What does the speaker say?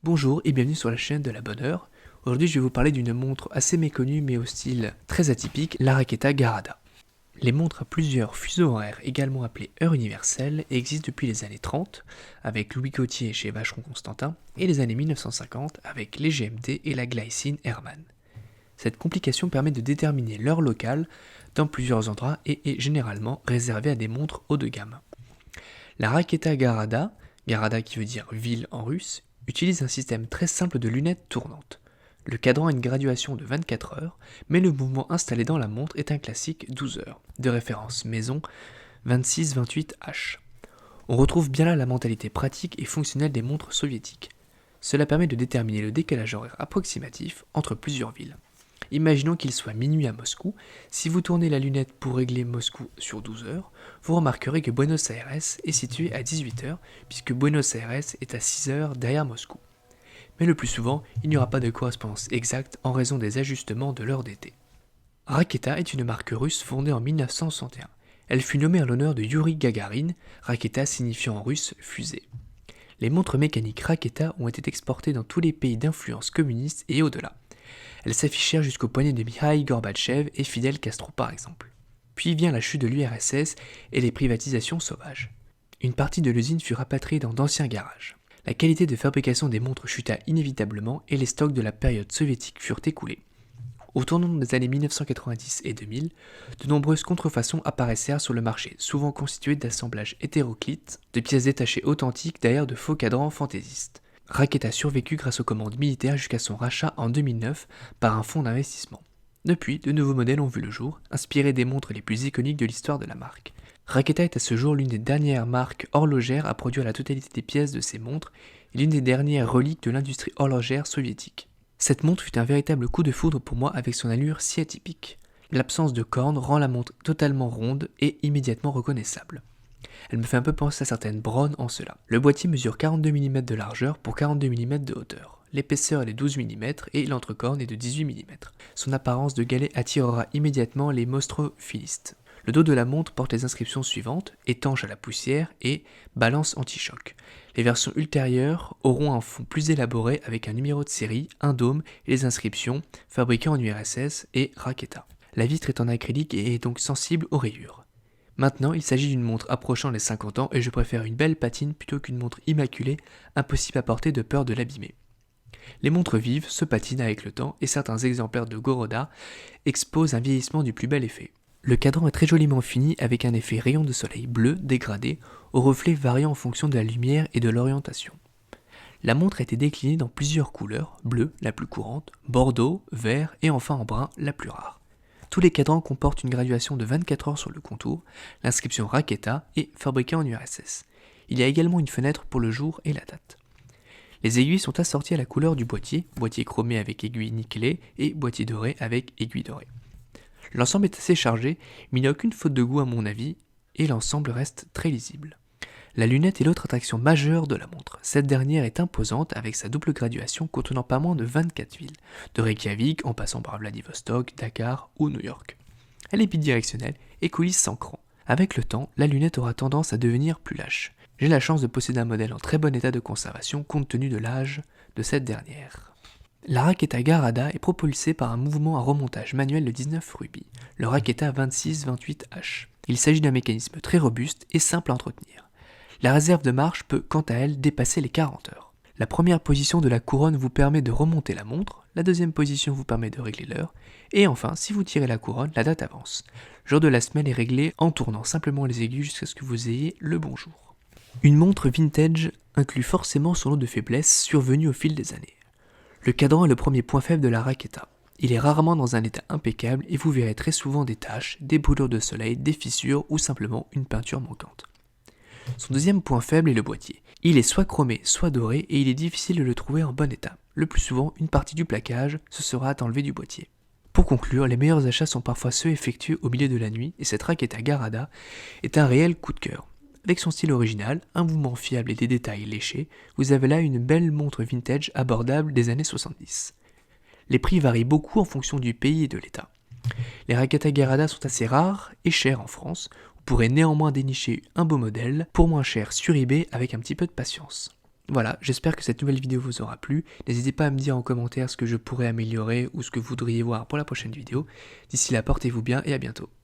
Bonjour et bienvenue sur la chaîne de la bonne heure. Aujourd'hui je vais vous parler d'une montre assez méconnue mais au style très atypique, la Raketa Garada. Les montres à plusieurs fuseaux horaires, également appelées heures universelles, existent depuis les années 30 avec Louis Gauthier chez Vacheron Constantin et les années 1950 avec les GMT et la Glycine Hermann. Cette complication permet de déterminer l'heure locale dans plusieurs endroits et est généralement réservée à des montres haut de gamme. La Raketa Garada, Garada qui veut dire ville en russe, utilise un système très simple de lunettes tournantes. Le cadran a une graduation de 24 heures, mais le mouvement installé dans la montre est un classique 12 heures, de référence maison 26-28H. On retrouve bien là la mentalité pratique et fonctionnelle des montres soviétiques. Cela permet de déterminer le décalage horaire approximatif entre plusieurs villes. Imaginons qu'il soit minuit à Moscou. Si vous tournez la lunette pour régler Moscou sur 12 heures, vous remarquerez que Buenos Aires est situé à 18 heures, puisque Buenos Aires est à 6 heures derrière Moscou. Mais le plus souvent, il n'y aura pas de correspondance exacte en raison des ajustements de l'heure d'été. Raketa est une marque russe fondée en 1961. Elle fut nommée en l'honneur de Yuri Gagarin, Raketa signifiant en russe fusée. Les montres mécaniques Raketa ont été exportées dans tous les pays d'influence communiste et au-delà. Elles s'affichèrent jusqu'au poignet de Mikhaïl Gorbatchev et Fidel Castro par exemple. Puis vient la chute de l'URSS et les privatisations sauvages. Une partie de l'usine fut rapatriée dans d'anciens garages. La qualité de fabrication des montres chuta inévitablement et les stocks de la période soviétique furent écoulés. Au tournant des années 1990 et 2000, de nombreuses contrefaçons apparaissèrent sur le marché, souvent constituées d'assemblages hétéroclites, de pièces détachées authentiques derrière de faux cadrans fantaisistes. Raketa a survécu grâce aux commandes militaires jusqu'à son rachat en 2009 par un fonds d'investissement. Depuis, de nouveaux modèles ont vu le jour, inspirés des montres les plus iconiques de l'histoire de la marque. Raketa est à ce jour l'une des dernières marques horlogères à produire la totalité des pièces de ses montres et l'une des dernières reliques de l'industrie horlogère soviétique. Cette montre fut un véritable coup de foudre pour moi avec son allure si atypique. L'absence de cornes rend la montre totalement ronde et immédiatement reconnaissable. Elle me fait un peu penser à certaines Braun en cela. Le boîtier mesure 42 mm de largeur pour 42 mm de hauteur. L'épaisseur est de 12 mm et l'entrecorne est de 18 mm. Son apparence de galet attirera immédiatement les monstrophilistes. Le dos de la montre porte les inscriptions suivantes, étanche à la poussière et balance anti-choc. Les versions ultérieures auront un fond plus élaboré avec un numéro de série, un dôme et les inscriptions fabriquées en URSS et Raketa. La vitre est en acrylique et est donc sensible aux rayures. Maintenant, il s'agit d'une montre approchant les 50 ans et je préfère une belle patine plutôt qu'une montre immaculée, impossible à porter de peur de l'abîmer. Les montres vives se patinent avec le temps et certains exemplaires de Goroda exposent un vieillissement du plus bel effet. Le cadran est très joliment fini avec un effet rayon de soleil bleu dégradé, aux reflets variant en fonction de la lumière et de l'orientation. La montre a été déclinée dans plusieurs couleurs, bleu la plus courante, bordeaux, vert et enfin en brun la plus rare. Tous les cadrans comportent une graduation de 24 heures sur le contour, l'inscription Raketa est fabriquée en URSS. Il y a également une fenêtre pour le jour et la date. Les aiguilles sont assorties à la couleur du boîtier chromé avec aiguille nickelée et boîtier doré avec aiguille dorée. L'ensemble est assez chargé, mais il n'y a aucune faute de goût à mon avis, et l'ensemble reste très lisible. La lunette est l'autre attraction majeure de la montre. Cette dernière est imposante avec sa double graduation contenant pas moins de 24 villes, de Reykjavik en passant par Vladivostok, Dakar ou New York. Elle est bidirectionnelle et coulisse sans cran. Avec le temps, la lunette aura tendance à devenir plus lâche. J'ai la chance de posséder un modèle en très bon état de conservation compte tenu de l'âge de cette dernière. La Raketa Garada est propulsée par un mouvement à remontage manuel de 19 rubis, le Raketa 26-28H. Il s'agit d'un mécanisme très robuste et simple à entretenir. La réserve de marche peut, quant à elle, dépasser les 40 heures. La première position de la couronne vous permet de remonter la montre, la deuxième position vous permet de régler l'heure, et enfin, si vous tirez la couronne, la date avance. Le jour de la semaine est réglé en tournant simplement les aiguilles jusqu'à ce que vous ayez le bon jour. Une montre vintage inclut forcément son lot de faiblesses survenues au fil des années. Le cadran est le premier point faible de la Raketa. Il est rarement dans un état impeccable et vous verrez très souvent des taches, des brûlures de soleil, des fissures ou simplement une peinture manquante. Son deuxième point faible est le boîtier. Il est soit chromé, soit doré et il est difficile de le trouver en bon état. Le plus souvent, une partie du plaquage se sera enlevée du boîtier. Pour conclure, les meilleurs achats sont parfois ceux effectués au milieu de la nuit et cette Raketa Garada est un réel coup de cœur. Avec son style original, un mouvement fiable et des détails léchés, vous avez là une belle montre vintage abordable des années 70. Les prix varient beaucoup en fonction du pays et de l'état. Les Raketa Garada sont assez rares et chers en France. Vous pourrez néanmoins dénicher un beau modèle pour moins cher sur eBay avec un petit peu de patience. Voilà, j'espère que cette nouvelle vidéo vous aura plu. N'hésitez pas à me dire en commentaire ce que je pourrais améliorer ou ce que vous voudriez voir pour la prochaine vidéo. D'ici là, portez-vous bien et à bientôt.